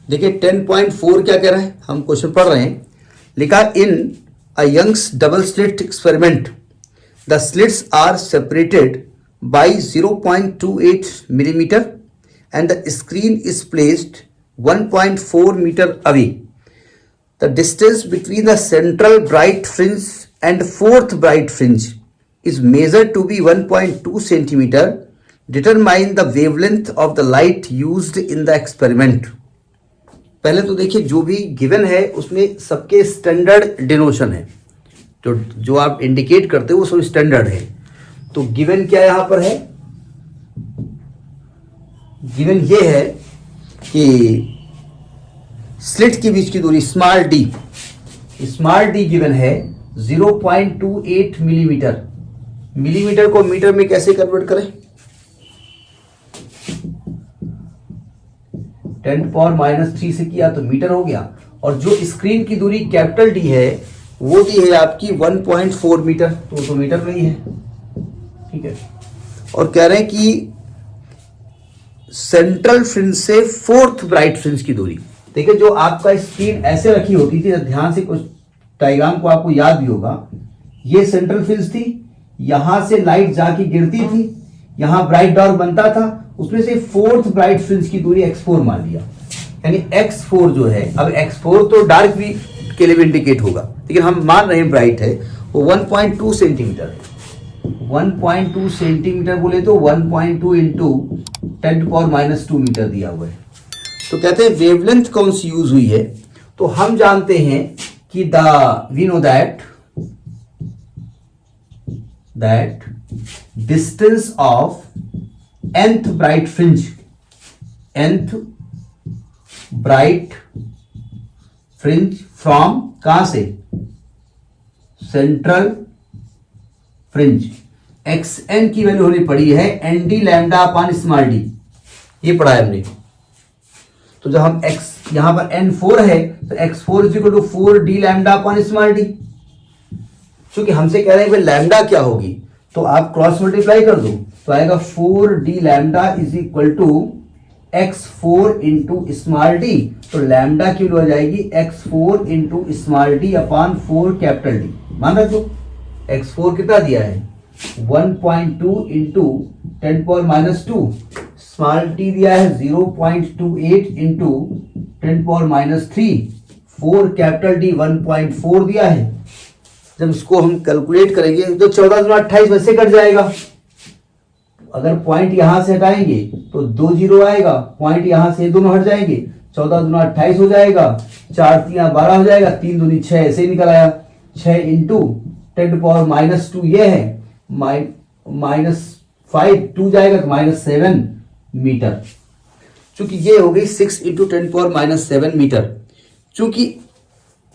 देखिए 10.4 क्या कह रहा है, हम क्वेश्चन पढ़ रहे हैं. लिखा in a Young's double slit experiment the slits are separated by 0.28 millimeter and the screen is placed 1.4 meter away. The distance between the central bright fringe and fourth bright fringe is measured to be 1.2 centimeter. Determine the wavelength of the light used in the experiment. पहले तो देखिए जो भी given है उसमें सबके standard डिनोशन है, जो आप इंडिकेट करते हो वो सब स्टैंडर्ड है. तो गिवन क्या यहां पर है, गिवन ये है कि स्लिट के बीच की दूरी स्मॉल डी गिवन है 0.28 मिलीमीटर. मिलीमीटर को मीटर में कैसे कन्वर्ट करें, 10⁻³ से किया तो मीटर हो गया. और जो स्क्रीन की दूरी कैपिटल डी है वो दी है आपकी 1.4 मीटर, तो मीटर में ही है. ठीक है. और कह रहे हैं कि सेंट्रल फ्रिंज से फोर्थ ब्राइट फ्रिंज की दूरी. देखिए जो आपका स्क्रीन ऐसे रखी होती थी, ध्यान से कुछ डायग्राम को आपको याद भी होगा, ये सेंट्रल फ्रिंज थी, यहां से लाइट जाके गिरती थी, यहां ब्राइट डॉर्क बनता था, उसमें से फोर्थ ब्राइट फ्रिंज की दूरी x4 मान लिया. यानी x4 जो है, अब x4 तो डार्क भी के लिए भी इंडिकेट होगा, लेकिन हम मान रहे हैं ब्राइट है, वो 1.2 सेंटीमीटर है. 1.2 सेंटीमीटर बोले तो 1.2 इंटू 10⁻² मीटर दिया हुआ है. तो कहते हैं वेवलेंथ कौन सी यूज हुई है, तो हम जानते हैं कि we know that distance of nth bright fringe from कहां से, सेंट्रल फ्रिंज. xn की वैल्यू होनी पड़ी है nd lambda upon small d, ये पढ़ा है हमने. तो जब हम x यहां पर n4 है तो x4 is equal to 4d lambda upon small d. क्योंकि हमसे कह रहे हैं कि लैम्डा क्या होगी, तो आप क्रॉस मल्टीप्लाई कर दो तो आएगा 4d lambda is equal to x4 into small d. तो लैम्डा की वैल्यू आ जाएगी x4 into small d upon 4 capital D. मान रखो x4 कितना दिया है 1.2 इंटू 10⁻², स्मॉल टी दिया है 0.28 इंटू 10⁻3, 4 कैपिटल डी 1.4 दिया है. जब इसको हम कैलकुलेट करेंगे तो 14 दूना 28 वैसे कट जाएगा. अगर पॉइंट यहां से हटाएंगे तो 2 0 आएगा, पॉइंट यहां से दोनों हट जाएंगे, 14 दूना 28 हो जाएगा, 4 3 12 हो जाएगा, 3 दूनी 6 ऐसे ही निकल आया. 6 इंटू 10⁻² ये है -5, 2 जाएगा तो -7 मीटर. चूंकि ये हो गई 6 इंटू 10⁻7 मीटर. चूंकि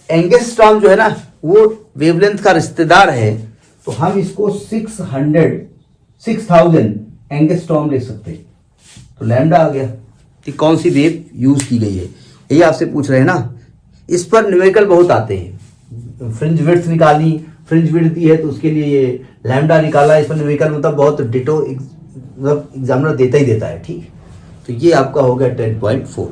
एंगस्ट्रॉम जो है ना वो वेवलेंथ का रिश्तेदार है, तो हम इसको 6000 एंगस्ट्रॉम ले सकते हैं. तो लैम्डा आ गया कि कौन सी वेव यूज की गई है, यही आपसे पूछ रहे हैं ना. इस पर न्यूमेरिकल बहुत आते हैं. फ्रिंज विड्थ निकाली, फ्रिंज विड्थ दी है तो उसके लिए ये लैम्डा निकाला, इस पर न्यूमेरिकल मतलब बहुत डिटो मतलब एग्जामिनर देता ही देता है. ठीक, तो ये आपका हो गया 10.4.